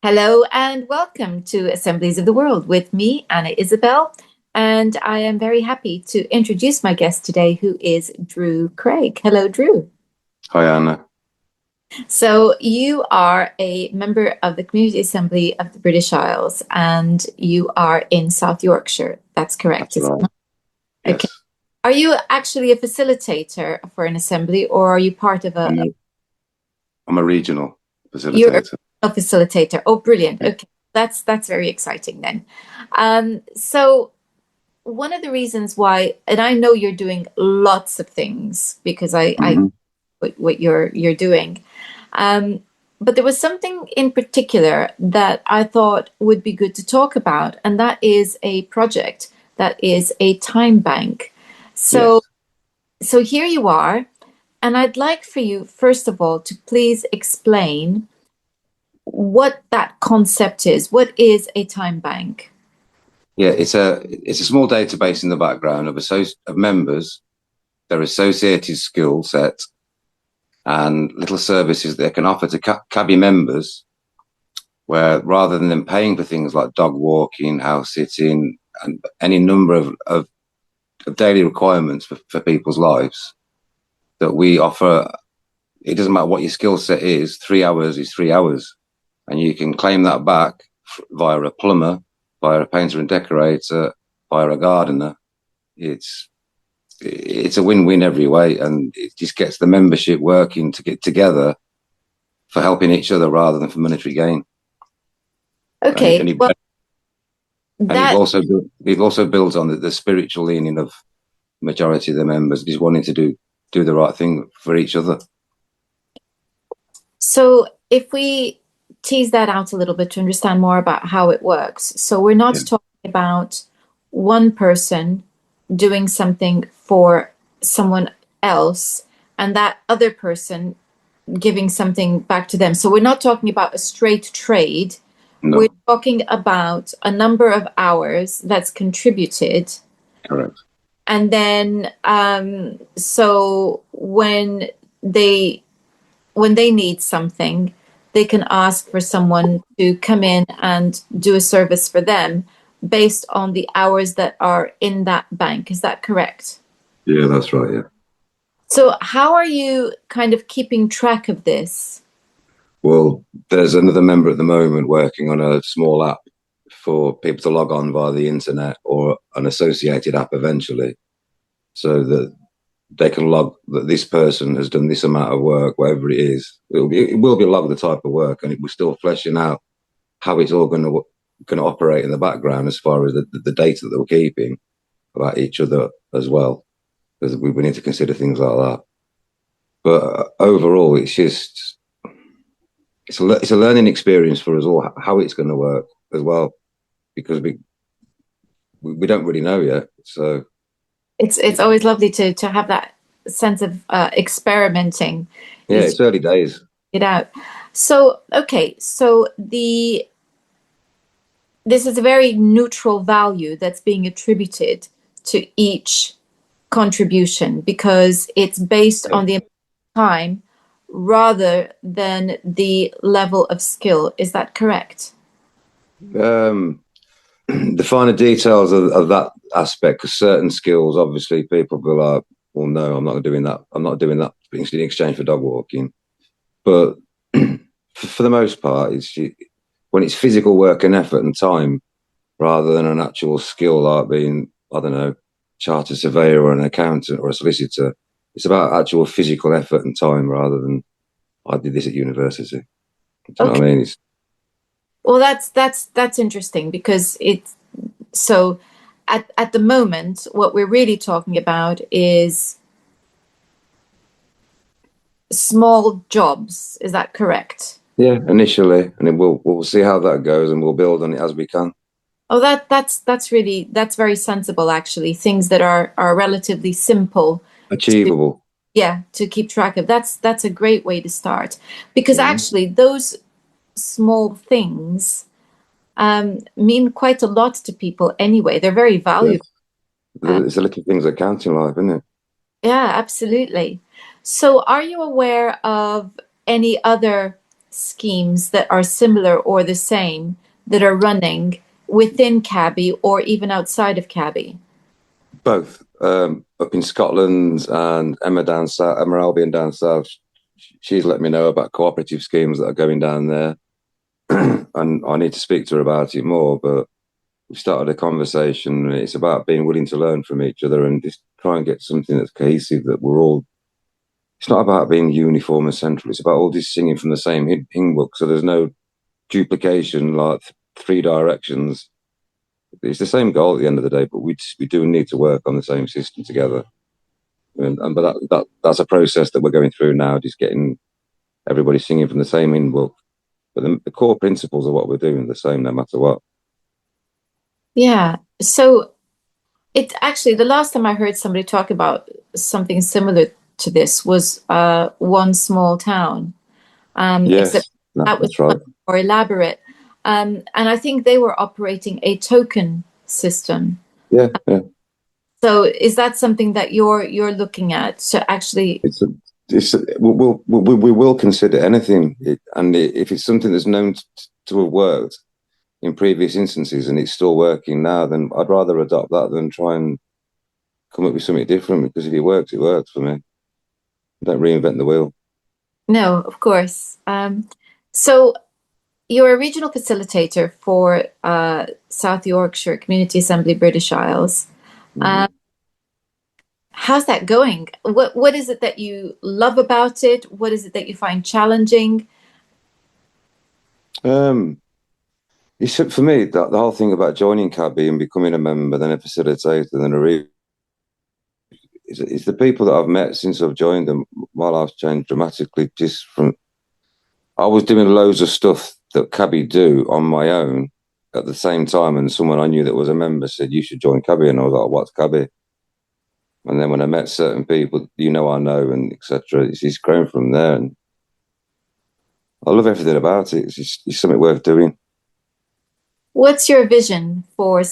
Hello and welcome to Assemblies of the World with me, Ana Isabel. And I am very happy to introduce my guest today, who is Drew Craig. Hello, Drew. Hi, Anna. So, you are a member of the Community Assembly of the British Isles and you are in South Yorkshire. That's correct, That's is it right. not? Okay. Yes, Are you actually a facilitator for an assembly or are you part of I'm a, I'm a regional you're facilitator. a facilitator? Oh, brilliant. Yeah. Okay. That's very exciting then. So one of the reasons why, and I know you're doing lots of things because I hmm what you're doing, um, but there was something in particular that I thought would be good to talk about, and that is a project that is a time bank. So Yes. so here you are, and I'd like for you first of all to please explain what that concept is. What is a time bank? Yeah, it's a small database in the background of members, their associated skill set, and little services they can offer to cabby members, where rather than them paying for things like dog walking, house sitting, and any number of daily requirements for people's lives, that we offer. It doesn't matter what your skill set is, 3 hours is 3 hours. And you can claim that back via a plumber, via a painter and decorator, via a gardener. It's it's a win-win every way, and it just gets the membership working to get together for helping each other rather than for monetary gain. And it, Okay, and it, well, and it that also it also builds on the spiritual leaning of majority of the members just wanting to do the right thing for each other. so if we tease that out a little bit to understand more about how it works. So we're not Yeah, talking about one person doing something for someone else and that other person giving something back to them. So we're not talking about a straight trade. We're no, talking about a number of hours that's contributed. correct. And then so they when they need something, they can ask for someone to come in and do a service for them based on the hours that are in that bank. Is that correct? Yeah, that's right. Yeah. So, how are you kind of keeping track of this? Well, there's another member at the moment working on a small app for people to log on via the internet or an associated app eventually, so that they can log that this person has done this amount of work, whatever it is. It will be logged the type of work, and it was still fleshing out how it's all going to operate in the background as far as the data that we're keeping about each other as well, because we need to consider things like that. But overall, it's a learning experience for us all how it's going to work as well, because we don't really know yet. So It's always lovely to have that sense of experimenting. yeah, Is it's early days. it out. So, okay, so the this is a very neutral value that's being attributed to each contribution because it's based Yeah. on the time rather than the level of skill. Is that correct? Um, the finer details of that aspect, because certain skills, obviously, people go like, "Well, no, I'm not doing that. I'm not doing that in exchange for dog walking." But for the most part, when it's physical work and effort and time, rather than an actual skill like being, I don't know, chartered surveyor or an accountant or a solicitor. It's about actual physical effort and time rather than I did this at university. Do you know Okay. what I mean? It's Well, that's interesting because it's so at the moment what we're really talking about is small jobs. Is that correct? yeah, initially, and then we'll see how that goes, and we'll build on it as we can. Oh, that's really that's very sensible actually. Things that are relatively simple to Achievable. yeah, to keep track of. That's a great way to start because Mm-hmm. actually those small things mean quite a lot to people anyway. They're very Yeah, valuable. Uh, it's the little things that count in life, isn't it? yeah, absolutely. So, are you aware of any other? schemes that are similar or the same that are running within Cabby or even outside of Cabby? Both. Up in Scotland, and Emma down south, Emma Albion down south, she's let me know about cooperative schemes that are going down there. And I need to speak to her about it more, but we started a conversation. It's about being willing to learn from each other and just try and get something that's cohesive, that we're all, it's not about being uniform and central. It's about all just singing from the same hymn book. So there's no duplication, like three directions. It's the same goal at the end of the day, but we do need to work on the same system together. But that's a process that we're going through now, just getting everybody singing from the same hymn book. But the core principles of what we're doing are the same no matter what. Yeah. So it actually, the last time I heard somebody talk about something similar to this was one small town. Except Yes, that was that's right. much more elaborate. And I think they were operating a token system. Yeah, yeah. So is that something that you're looking at to actually? We will consider anything, and if it's something that's known to have worked in previous instances and it's still working now, then I'd rather adopt that than try and come up with something different. Because if it works for me. Don't reinvent the wheel. No, of course. So you're a regional facilitator for South Yorkshire Community Assembly British Isles. Mm. How's that going? What is it that you love about it? What is it that you find challenging? It's for me that the whole thing about joining Cabby and becoming a member, then a facilitator, then it's the people that I've met since I've joined them. My life's changed dramatically. Just from I was doing loads of stuff that Cabby do on my own at the same time, and someone I knew that was a member said you should join Cabby, and I was like, "What's Cabby?" And then when I met certain people, I know, and etc., it's grown from there. And I love everything about it. It's something worth doing. What's your vision for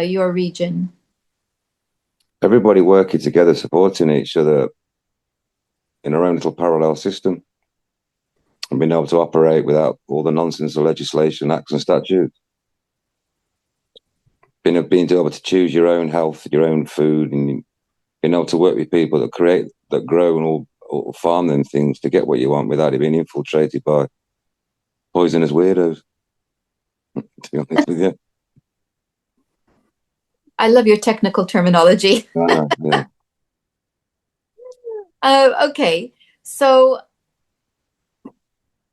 your region? Everybody working together, supporting each other in our own little parallel system, and being able to operate without all the nonsense of legislation, acts, and statutes. Being able to choose your own health, your own food, and being able to work with people that grow and all farm them things to get what you want without it being infiltrated by poisonous weirdos. To be honest with you. I love your technical terminology. Yeah. Okay, so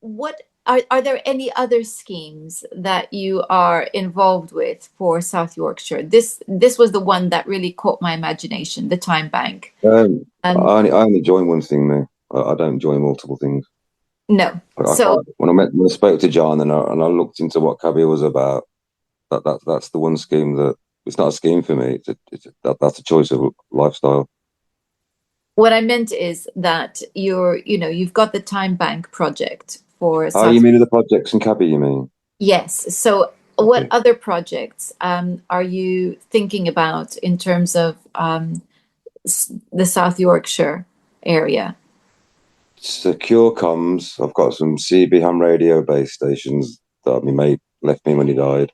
what are there any other schemes that you are involved with for South Yorkshire? This was the one that really caught my imagination, the Timebank. I only join one thing, man. I don't join multiple things. No. So when I spoke to John and I looked into what Cabby was about, that's the one scheme that it's not a scheme for me. That's a choice of lifestyle. what I meant is that you've got the Timebank project for Oh, South. you mean the projects in Cabby? You mean? Yes. So what other projects are you thinking about in terms of the South Yorkshire area? Secure comms. I've got some CB ham radio base stations that my mate left me when he died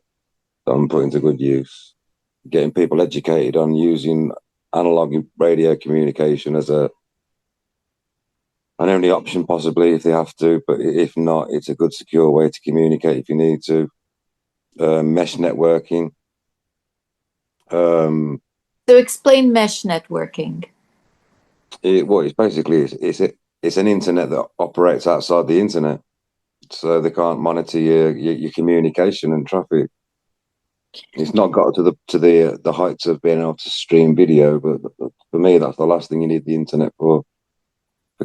that I'm putting to good use. Getting people educated on using analog radio communication as an only option possibly if they have to, but if not, it's a good secure way to communicate if you need to. Mesh networking. So explain mesh networking. It's basically it's an internet that operates outside the internet, so they can't monitor your communication and traffic. It's not got to the heights of being able to stream video, but for me, that's the last thing you need the internet for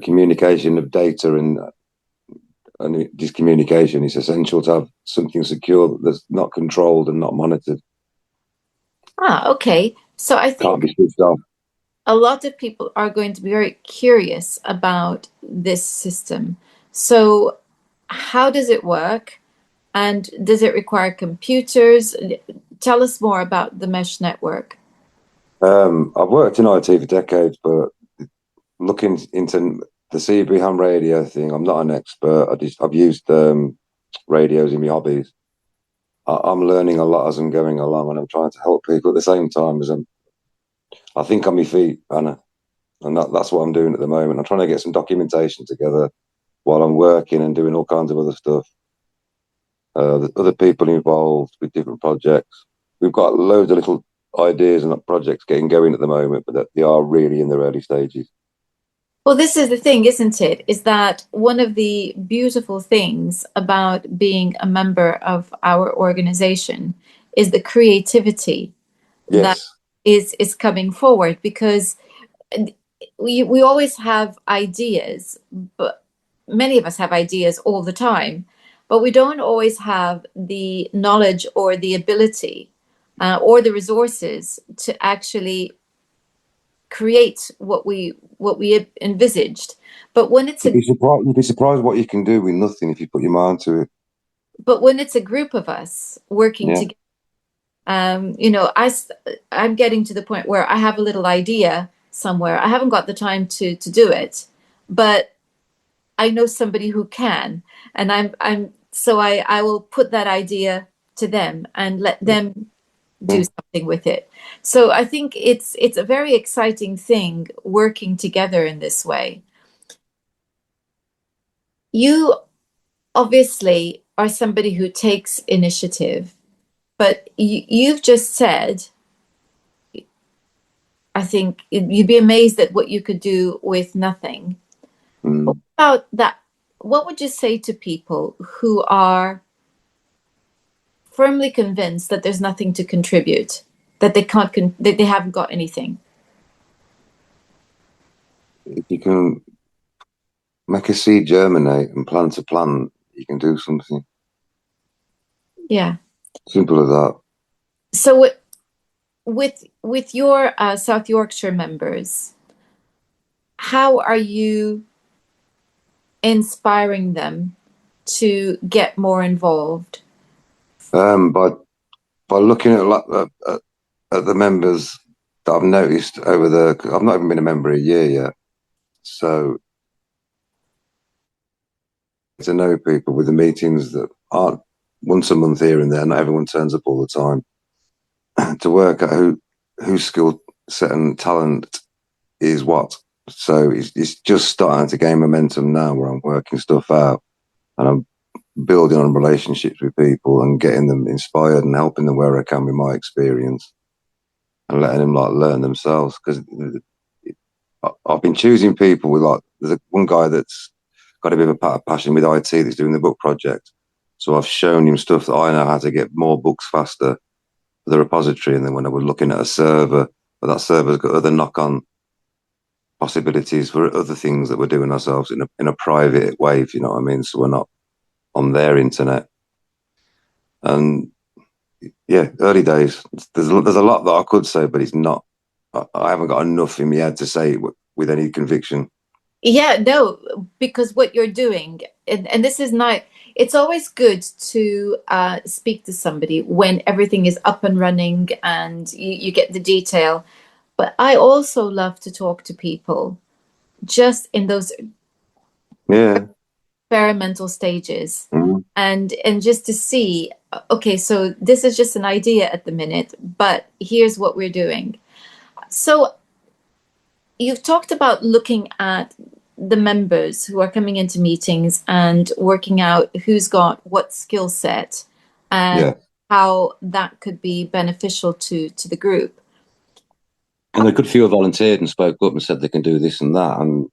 communication of data and just communication. It's essential to have something secure that's not controlled and not monitored. Okay. So I Can't think be switched off. a lot of people are going to be very curious about this system. So how does it work? And does it require computers? Tell us more about the mesh network. I've worked in IT for decades, but looking into the CB ham radio thing, I'm not an expert. I've used radios in my hobbies. I'm learning a lot as I'm going along, and I'm trying to help people at the same time as I think on my feet, Anna, and that's what I'm doing at the moment. I'm trying to get some documentation together while I'm working and doing all kinds of other stuff. Other people involved with different projects. We've got loads of little ideas and projects getting going at the moment, but they are really in their early stages. Well, this is the thing, isn't it? Is that one of the beautiful things about being a member of our organization is the creativity that Yes. is coming forward, because we always have ideas, but many of us have ideas all the time, but we don't always have the knowledge or the ability or the resources to actually create what we envisaged. But when it's You'd be surprised what you can do with nothing if you put your mind to it. but when it's a group of us working Yeah. together, I'm getting to the point where I have a little idea somewhere. I haven't got the time to do it, but I know somebody who can, and I will put that idea to them and let them do Yeah. something with it. So I think it's a very exciting thing working together in this way. You obviously are somebody who takes initiative, but you've just said, I think you'd be amazed at what you could do with nothing. What Mm. about that? What would you say to people who are firmly convinced that there's nothing to contribute, that they can't, that they haven't got anything? If you can make a seed germinate and plant a plant, you can do something. Yeah. Simple as that. So with your South Yorkshire members, how are you inspiring them to get more involved? By looking at the members that I've noticed over I've not even been a member a year yet, so to know people with the meetings that aren't once a month here and there. Not everyone turns up all the time. To work out whose skill set and talent is what. So it's just starting to gain momentum now, where I'm working stuff out and I'm building on relationships with people and getting them inspired and helping them where I can with my experience and letting them learn themselves. Because I've been choosing people with there's one guy that's got a bit of a passion with IT that's doing the book project. So I've shown him stuff that I know how to get more books faster for the repository. And then when I was looking at a server, but that server's got other knock-on possibilities for other things that we're doing ourselves in a private way, if you know what I mean. So we're not on their internet. And yeah, early days. There's a lot that I could say, but it's not. I haven't got enough in my head to say it with any conviction. Yeah, no, because what you're doing, and this is not, it's always good to speak to somebody when everything is up and running and you get the detail. But I also love to talk to people just in those Yeah. experimental stages, Mm. and just to see, okay, so this is just an idea at the minute, but here's what we're doing. So you've talked about looking at the members who are coming into meetings and working out who's got what skill set and Yeah. how that could be beneficial to the group. And a good few have volunteered and spoke up and said they can do this and that. And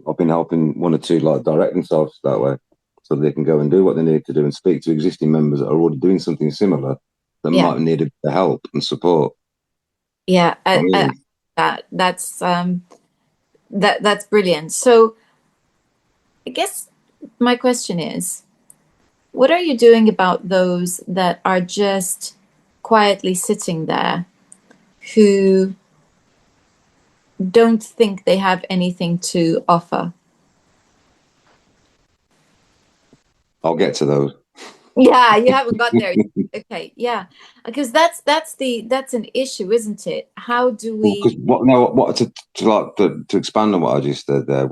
I've been helping one or two direct themselves that way, so they can go and do what they need to do and speak to existing members that are already doing something similar that Yeah, might need a bit of help and support. yeah, Yeah. that's brilliant. So I guess my question is, what are you doing about those that are just quietly sitting there who don't think they have anything to offer? I'll get to those. Yeah, you haven't got there yet. Okay, yeah, because that's an issue, isn't it? How do we? Because what to expand on what I just said there,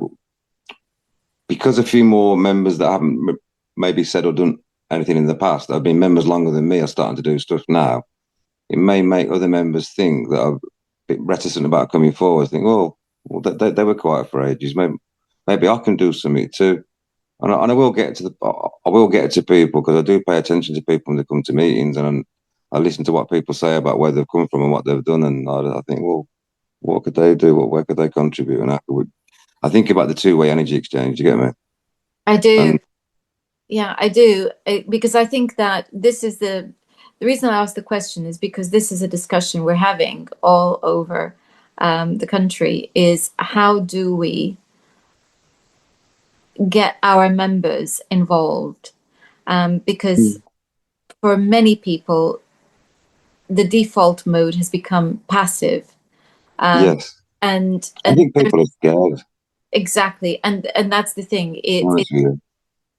because a few more members that haven't maybe said or done anything in the past, that have been members longer than me, are starting to do stuff now. It may make other members think that are a bit reticent about coming forward. Think, oh, well, they were quiet for ages. Maybe I can do something too. And I will get to people, because I do pay attention to people when they come to meetings, and I listen to what people say about where they've come from and what they've done, and I think, well, what could they do? Where could they contribute? And I think about the two-way energy exchange. You get me? I do. And Yeah, I do. Because I think that this is the reason I asked the question is because this is a discussion we're having all over the country, is how do we get our members involved? Because for many people, the default mode has become passive. yes, And I think people are scared. exactly, and that's the thing. Honestly,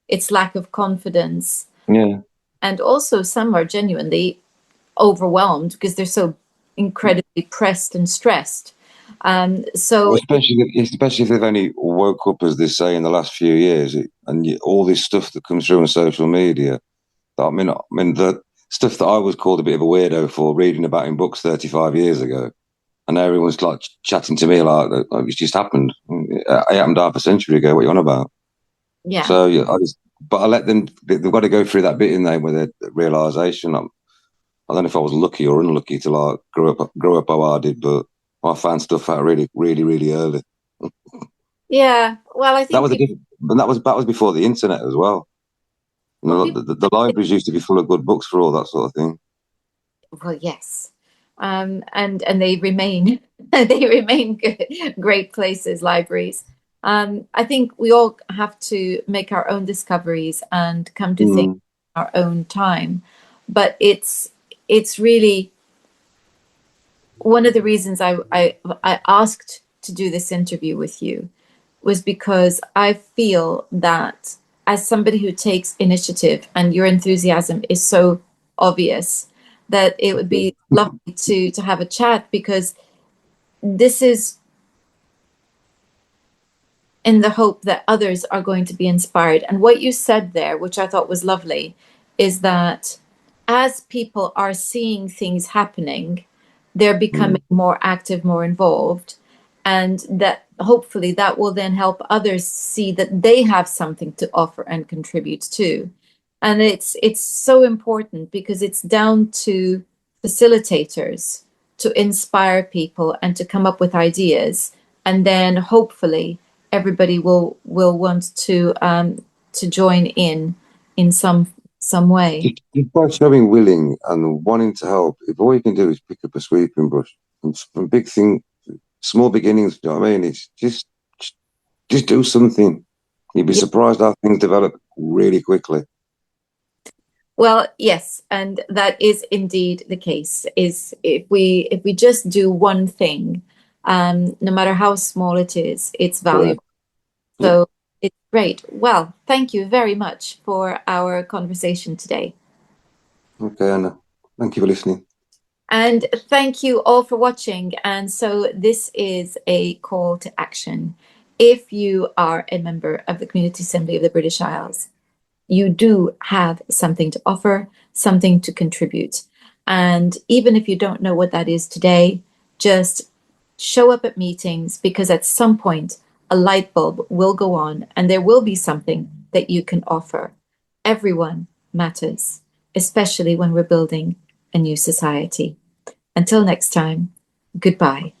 It's lack of confidence, yeah. and also some are genuinely overwhelmed because they're so incredibly pressed and stressed. So Especially if they've only woke up, as they say, in the last few years, all this stuff that comes through on social media. I mean, the stuff that I was called a bit of a weirdo for reading about in books 35 years ago, and everyone's like chatting to me like it's just happened. It happened half a century ago. What are you on about? yeah, So yeah, but I let them. They've got to go through that bit in there with their realization. I don't know if I was lucky or unlucky to like grow up how I did, but I found stuff out really, really, really early. yeah. Well, I That think was a people, different, and that was before the internet as well. You well, know, people, the libraries used to be full of good books for all that sort of thing. well, yes, and they remain they remain great places, libraries. I think we all have to make our own discoveries and come to things Mm, our own time, but it's really one of the reasons I asked to do this interview with you was because I feel that as somebody who takes initiative and your enthusiasm is so obvious, that it would be lovely to have a chat, because this is in the hope that others are going to be inspired. And what you said there, which I thought was lovely, is that as people are seeing things happening, they're mm. becoming more active, more involved, and that hopefully that will then help others see that they have something to offer and contribute to. And it's so important, because it's down to facilitators to inspire people and to come up with ideas, and then hopefully everybody will want to join in some way. Just by showing willing and wanting to help, if all you can do is pick up a sweeping brush and from small beginnings, you know what I mean? It's just do something. You'd be Yeah. surprised how things develop really quickly. Well, yes, and that is indeed the case. Is if we just do one thing, no matter how small it is, it's Correct. valuable. Yeah. So it's great. Well, thank you very much for our conversation today. Okay, Anna. Thank you for listening. And thank you all for watching. And so this is a call to action. If you are a member of the Community Assembly of the British Isles, you do have something to offer, something to contribute. And even if you don't know what that is today, just show up at meetings, because at some point a light bulb will go on and there will be something that you can offer. Everyone matters, especially when we're building a new society. Until next time, goodbye.